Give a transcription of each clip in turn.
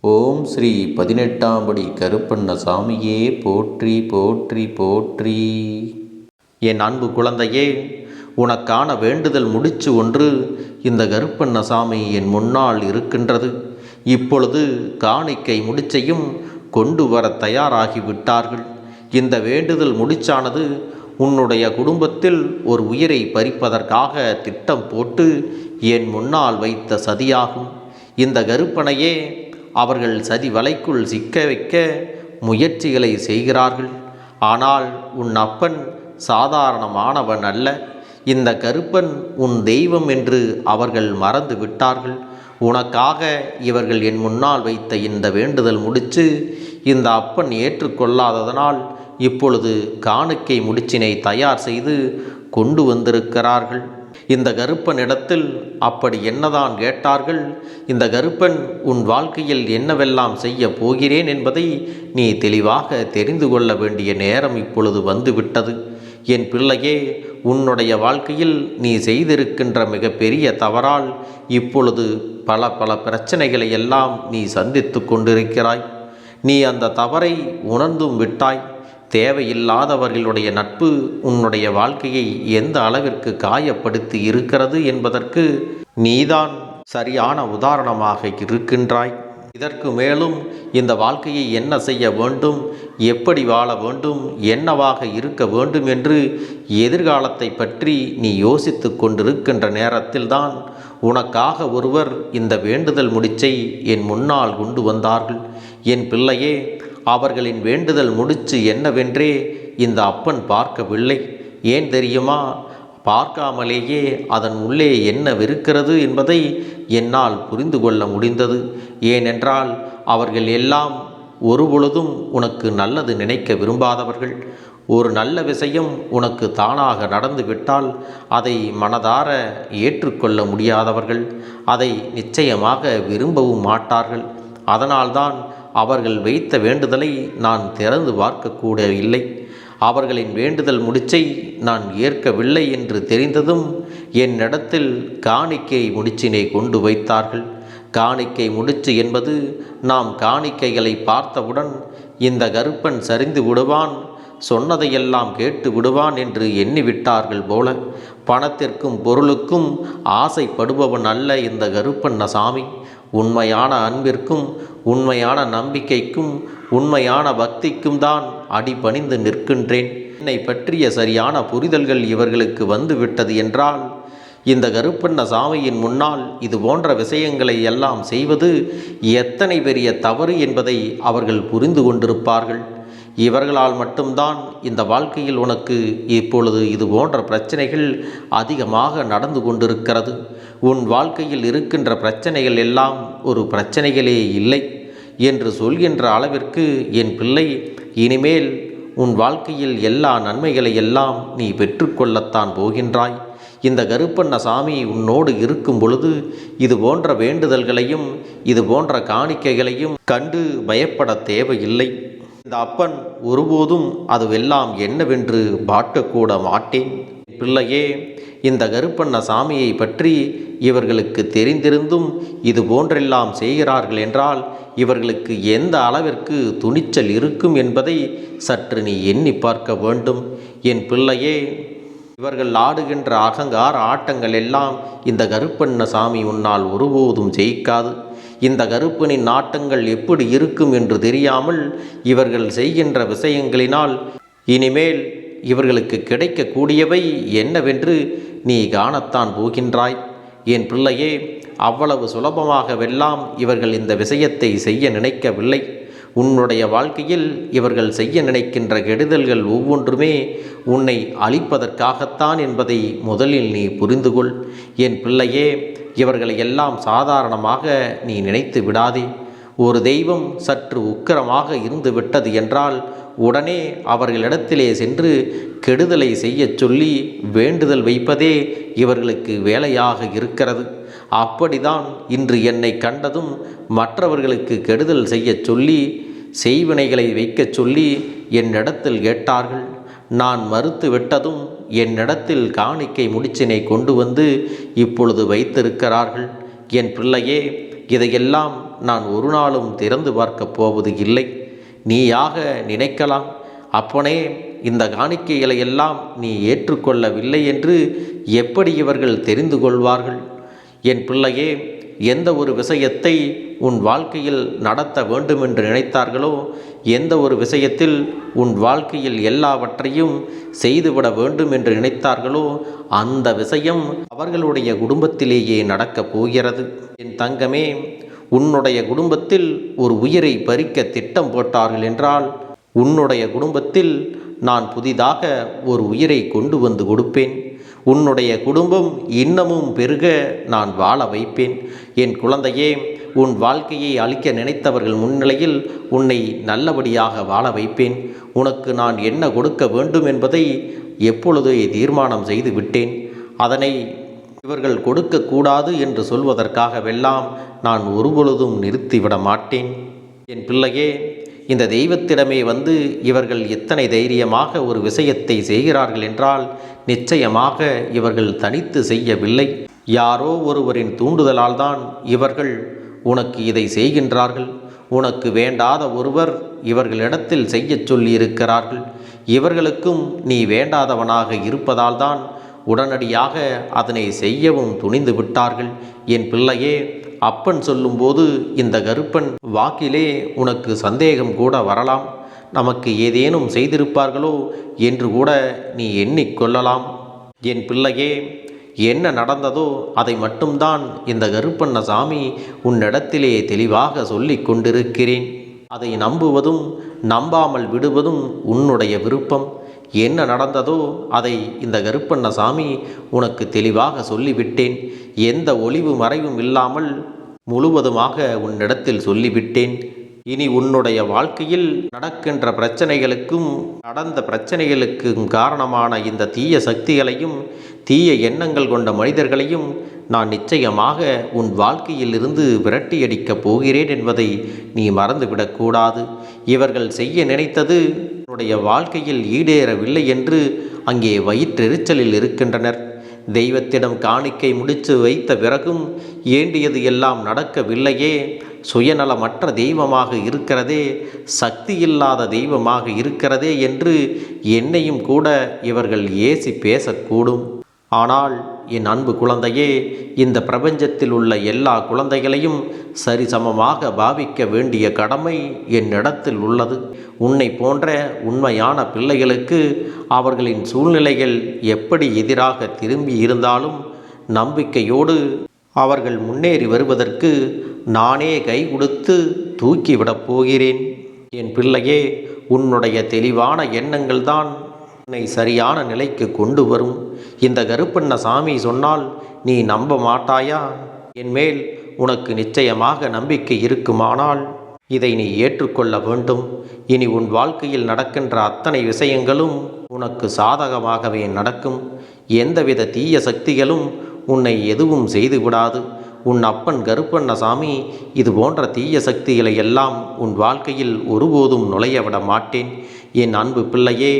ஓம் ஸ்ரீ 18ஆம் படி கருப்பண்ணசாமியே போற்றி போற்றி போற்றி. என் அன்பு குழந்தையே, உனக்கான வேண்டுதல் முடிச்சு ஒன்று இந்த கருப்பண்ணசாமி என் முன்னால் இருக்கின்றது. இப்பொழுது காணிக்கை முடிச்சையும் கொண்டு வர தயாராகி விட்டார்கள். இந்த வேண்டுதல் முடிச்சானது உன்னுடைய குடும்பத்தில் ஒரு உயிரை பறிப்பதற்காக திட்டம் போட்டு என் முன்னால் வைத்த சதியாகும். இந்த கருப்பனையே அவர்கள் சதி வலைக்குள் சிக்க வைக்க முயற்சிகளை செய்கிறார்கள். ஆனால் உன் அப்பன் சாதாரணமானவன் அல்ல. இந்த கருப்பன் உன் தெய்வம் என்று அவர்கள் மறந்து விட்டார்கள். உனக்காக இவர்கள் என் முன்னால் வைத்த இந்த வேண்டுதல் முடிச்சு இந்த அப்பன் ஏற்றுக்கொள்ளாததனால் இப்பொழுது காணிக்கை முடிச்சினை தயார் செய்து கொண்டு வந்திருக்கிறார்கள். இந்த கருப்பனிடத்தில் அப்படி என்னதான் கேட்டார்கள்? இந்த கருப்பன் உன் வாழ்க்கையில் என்னவெல்லாம் செய்ய போகிறேன் என்பதை நீ தெளிவாக தெரிந்து கொள்ள வேண்டிய நேரம் இப்பொழுது வந்துவிட்டது. என் பிள்ளையே, உன்னுடைய வாழ்க்கையில் நீ செய்திருக்கின்ற மிகப்பெரிய தவறால் இப்பொழுது பல பிரச்சனைகளை எல்லாம் நீ சந்தித்து கொண்டிருக்கிறாய். நீ அந்த தவறை உணர்ந்தும் விட்டாய். தேவையில்லாதவர்களுடைய நட்பு உன்னுடைய வாழ்க்கையை எந்த அளவிற்கு காயப்படுத்தி இருக்கிறது என்பதற்கு நீதான் சரியான உதாரணமாக இருக்கின்றாய். இதற்கு மேலும் இந்த வாழ்க்கையை என்ன செய்ய வேண்டும், எப்படி வாழ வேண்டும், என்னவாக இருக்க வேண்டும் என்று எதிர்காலத்தை பற்றி நீ யோசித்து கொண்டிருக்கின்ற நேரத்தில்தான் உனக்காக ஒருவர் இந்த வேண்டுதல் முடிச்சை என் முன்னால் கொண்டு வந்தார்கள். என் பிள்ளையே, அவர்களின் வேண்டுதல் முடிச்சு என்னவென்றே இந்த அப்பன் பார்க்கவில்லை. ஏன் தெரியுமா? பார்க்காமலேயே அதன் உள்ளே என்னவிருக்கிறது என்பதை என்னால் புரிந்து கொள்ள முடிந்தது. ஏனென்றால் அவர்கள் எல்லாம் ஒருபொழுதும் உனக்கு நல்லது நினைக்க விரும்பாதவர்கள். ஒரு நல்ல விஷயம் உனக்கு தானாக நடந்துவிட்டால் அதை மனதார ஏற்றுக்கொள்ள முடியாதவர்கள். அதை நிச்சயமாக விரும்பவும் மாட்டார்கள். அதனால்தான் அவர்கள் வைத்த வேண்டுதலை நான் திறந்து பார்க்கக்கூட இல்லை. அவர்களின் வேண்டுதல் முடிச்சை நான் ஏற்கவில்லை என்று தெரிந்ததும் என்னிடத்தில் காணிக்கை முடிச்சினை கொண்டு வைத்தார்கள். காணிக்கை முடிச்சு என்பது நாம் காணிக்கைகளை பார்த்தவுடன் இந்த கருப்பன் சரிந்து விடுவான், சொன்னதையெல்லாம் கேட்டு விடுவான் என்று எண்ணிவிட்டார்கள் போல. பணத்திற்கும் பொருளுக்கும் ஆசைப்படுபவன் அல்ல இந்த கருப்பண்ணசாமி. உண்மையான அன்பிற்கும் உண்மையான நம்பிக்கைக்கும் உண்மையான பக்திக்கும் தான் அடிபணிந்து நிற்கின்றேன். என்னை பற்றிய சரியான புரிதல்கள் இவர்களுக்கு வந்துவிட்டது என்றால் இந்த கருப்பண்ணசாமியின் முன்னால் இது போன்ற விஷயங்களை எல்லாம் செய்வது எத்தனை பெரிய தவறு என்பதை அவர்கள் புரிந்து கொண்டிருப்பார்கள். இவர்களால் மட்டும்தான் இந்த வாழ்க்கையில் உனக்கு இப்பொழுது இது போன்ற பிரச்சனைகள் அதிகமாக நடந்து கொண்டிருக்கிறது. உன் வாழ்க்கையில் இருக்கின்ற பிரச்சனைகள் எல்லாம் ஒரு பிரச்சனைகளே இல்லை என்று சொல்கின்ற அளவிற்கு என் பிள்ளை, இனிமேல் உன் வாழ்க்கையில் எல்லா நன்மைகளை எல்லாம் நீ பெற்றுக்கொள்ளத்தான் போகின்றாய். இந்த கருப்பண்ணசாமி உன்னோடு இருக்கும் பொழுது இது போன்ற வேண்டுதல்களையும் இது போன்ற காணிக்கைகளையும் கண்டு பயப்பட தேவையில்லை. இந்த அப்பன் ஒருபோதும் அதுவெல்லாம் என்னவென்று பார்க்கக்கூட மாட்டேன். பிள்ளையே, இந்த கருப்பண்ணசாமியை பற்றி இவர்களுக்கு தெரிந்திருந்தும் இது போன்றெல்லாம் செய்கிறார்கள் என்றால் இவர்களுக்கு எந்த அளவிற்கு துணிச்சல் இருக்கும் என்பதை சற்று நீ எண்ணி பார்க்க வேண்டும். என் பிள்ளையே, இவர்கள் ஆடுகின்ற அகங்கார ஆட்டங்கள் எல்லாம் இந்த கருப்பண்ணசாமி உன்னால் ஒருபோதும் ஜெயிக்காது. இந்த கருப்பனின் நாட்டங்கள் எப்படி இருக்கும் என்று தெரியாமல் இவர்கள் செய்கின்ற விஷயங்களினால் இனிமேல் இவர்களுக்கு கிடைக்கக்கூடியவை என்னவென்று நீ காணத்தான் போகின்றாய். என் பிள்ளையே, அவ்வளவு சுலபமாகவெல்லாம் இவர்கள் இந்த விஷயத்தை செய்ய நினைக்கவில்லை. உன்னுடைய வாழ்க்கையில் இவர்கள் செய்ய நினைக்கின்ற கெடுதல்கள் ஒவ்வொன்றுமே உன்னை அழிப்பதற்காகத்தான் என்பதை முதலில் நீ புரிந்து கொள். என் பிள்ளையே, இவர்களை எல்லாம் சாதாரணமாக நீ நினைத்து விடாதே. ஒரு தெய்வம் சற்று உக்கிரமாக இருந்து விட்டது என்றால் உடனே அவர்களிடத்திலே சென்று கெடுதலை செய்ய சொல்லி வேண்டுதல் வைப்பதே இவர்களுக்கு வேலையாக இருக்கிறது. அப்படிதான் இன்று என்னை கண்டதும் மற்றவர்களுக்கு கெடுதல் செய்ய சொல்லி செய்வினைகளை வைக்க சொல்லி என்னிடத்தில் கேட்டார்கள். நான் மறுத்து விட்டதும் என்னிடத்தில் காணிக்கை முடிச்சினை கொண்டு வந்து இப்பொழுது வைத்திருக்கிறார்கள். என் பிள்ளையே, இதையெல்லாம் நான் ஒரு நாளும் திறந்து பார்க்கப் போவது இல்லை. நீயாக நினைக்கலாம், அப்பனே இந்த காணிக்கைகளை எல்லாம் நீ ஏற்றுக்கொள்ளவில்லை என்று எப்படி இவர்கள் தெரிந்து கொள்வார்கள்? என் பிள்ளையே, எந்த ஒரு விஷயத்தை உன் வாழ்க்கையில் நடத்த வேண்டுமென்று நினைத்தார்களோ, எந்த ஒரு விஷயத்தில் உன் வாழ்க்கையில் எல்லாவற்றையும் செய்துவிட வேண்டும் என்று நினைத்தார்களோ, அந்த விஷயம் அவர்களுடைய குடும்பத்திலேயே நடக்கப் போகிறது. என் தங்கமே, உன்னுடைய குடும்பத்தில் ஒரு உயிரை பறிக்க திட்டம் போட்டார்கள் என்றால், உன்னுடைய குடும்பத்தில் நான் புதிதாக ஒரு உயிரை கொண்டு வந்து கொடுப்பேன். உன்னுடைய குடும்பம் இன்னமும் பெருக நான் வாழ வைப்பேன். என் குழந்தையே, உன் வாழ்க்கையை அழிக்க நினைத்தவர்கள் முன்னிலையில் உன்னை நல்லபடியாக வாழ வைப்பேன். உனக்கு நான் என்ன கொடுக்க வேண்டும் என்பதை எப்பொழுதே தீர்மானம் செய்து விட்டேன். அதனை இவர்கள் கொடுக்கக்கூடாது என்று சொல்வதற்காகவெல்லாம் நான் ஒருபொழுதும் நிறுத்திவிட மாட்டேன். என் பிள்ளையே, இந்த தெய்வத்திடமே வந்து இவர்கள் எத்தனை தைரியமாக ஒரு விஷயத்தை செய்கிறார்கள் என்றால், நிச்சயமாக இவர்கள் தனித்து செய்யவில்லை. யாரோ ஒருவரின் தூண்டுதலால் தான் இவர்கள் உனக்கு இதை செய்கின்றார்கள். உனக்கு வேண்டாத ஒருவர் இவர்களிடத்தில் செய்யச் சொல்லி இருக்கிறார்கள். இவர்களுக்கும் நீ வேண்டாதவனாக இருப்பதால் தான் உடனடியாக அதனை செய்யவும் துணிந்து விட்டார்கள். என் பிள்ளையே, அப்பன் சொல்லும்போது இந்த கருப்பன் வாக்கிலே உனக்கு சந்தேகம் கூட வரலாம். நமக்கு ஏதேனும் செய்திருப்பார்களோ என்று கூட நீ எண்ணிக்கொள்ளலாம். என் பிள்ளையே, என்ன நடந்ததோ அதை மட்டும்தான் இந்த கருப்பண்ணசாமி உன்னிடத்திலே தெளிவாக சொல்லி கொண்டிருக்கிறேன். அதை நம்புவதும் நம்பாமல் விடுவதும் உன்னுடைய விருப்பம். என்ன நடந்ததோ அதை இந்த கருப்பண்ணசாமி உனக்கு தெளிவாக சொல்லிவிட்டேன். எந்த ஒளிவு மறைவும் இல்லாமல் முழுவதுமாக உன்னிடத்தில் சொல்லிவிட்டேன். இனி உன்னுடைய வாழ்க்கையில் நடக்கின்ற பிரச்சனைகளுக்கும் நடந்த பிரச்சனைகளுக்கும் காரணமான இந்த தீய சக்திகளையும் தீய எண்ணங்கள் கொண்ட மனிதர்களையும் நான் நிச்சயமாக உன் வாழ்க்கையில் இருந்து விரட்டியடிக்கப் போகிறேன் என்பதை நீ மறந்துவிடக்கூடாது. இவர்கள் செய்ய நினைத்தது உன்னுடைய வாழ்க்கையில் ஈடேறவில்லை என்று அங்கே வயிற்றெரிச்சலில் இருக்கின்றனர். தெய்வத்திடம் காணிக்கை முடித்து வைத்த பிறகும் ஏண்டியது எல்லாம் நடக்கவில்லையே, சுயநலமற்ற தெய்வமாக இருக்கிறதே, சக்தி இல்லாத தெய்வமாக இருக்கிறதே என்று என்னையும் கூட இவர்கள் ஏசி பேசக்கூடும். ஆனால் என் அன்பு குழந்தையே, இந்த பிரபஞ்சத்தில் உள்ள எல்லா குழந்தைகளையும் சரிசமமாக பாவிக்க வேண்டிய கடமை என்னிடத்தில் உள்ளது. உன்னை போன்ற உண்மையான பிள்ளைகளுக்கு அவர்களின் சூழ்நிலைகள் எப்படி எதிராக திரும்பி இருந்தாலும் நம்பிக்கையோடு அவர்கள் முன்னேறி வருவதற்கு நானே கை கொடுத்து தூக்கிவிடப் போகிறேன். என் பிள்ளையே, உன்னுடைய தெளிவான எண்ணங்கள்தான் உன்னை சரியான நிலைக்கு கொண்டு வரும். இந்த கருப்பண்ணசாமி சொன்னால் நீ நம்ப மாட்டாயா? என்மேல் உனக்கு நிச்சயமாக நம்பிக்கை இருக்குமானால் இதை நீ ஏற்றுக்கொள்ள வேண்டும். இனி உன் வாழ்க்கையில் நடக்கின்ற அத்தனை விஷயங்களும் உனக்கு சாதகமாகவே நடக்கும். எந்தவித தீய சக்திகளும் உன்னை எதுவும் செய்து விடாது. உன் அப்பன் கருப்பண்ணசாமி இது போன்ற தீய சக்திகளை எல்லாம் உன் வாழ்க்கையில் ஒருபோதும் நுழைய விட மாட்டேன். என் அன்பு பிள்ளையே,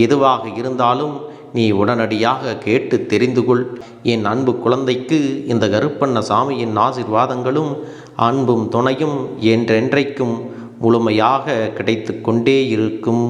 எதுவாக இருந்தாலும் நீ உடனடியாக கேட்டு தெரிந்து கொள். என் அன்பு குழந்தைக்கு இந்த கருப்பண்ணசாமியின் ஆசீர்வாதங்களும் அன்பும் துணையும் என்றென்றைக்கும் முழுமையாக கிடைத்து கொண்டே இருக்கும்.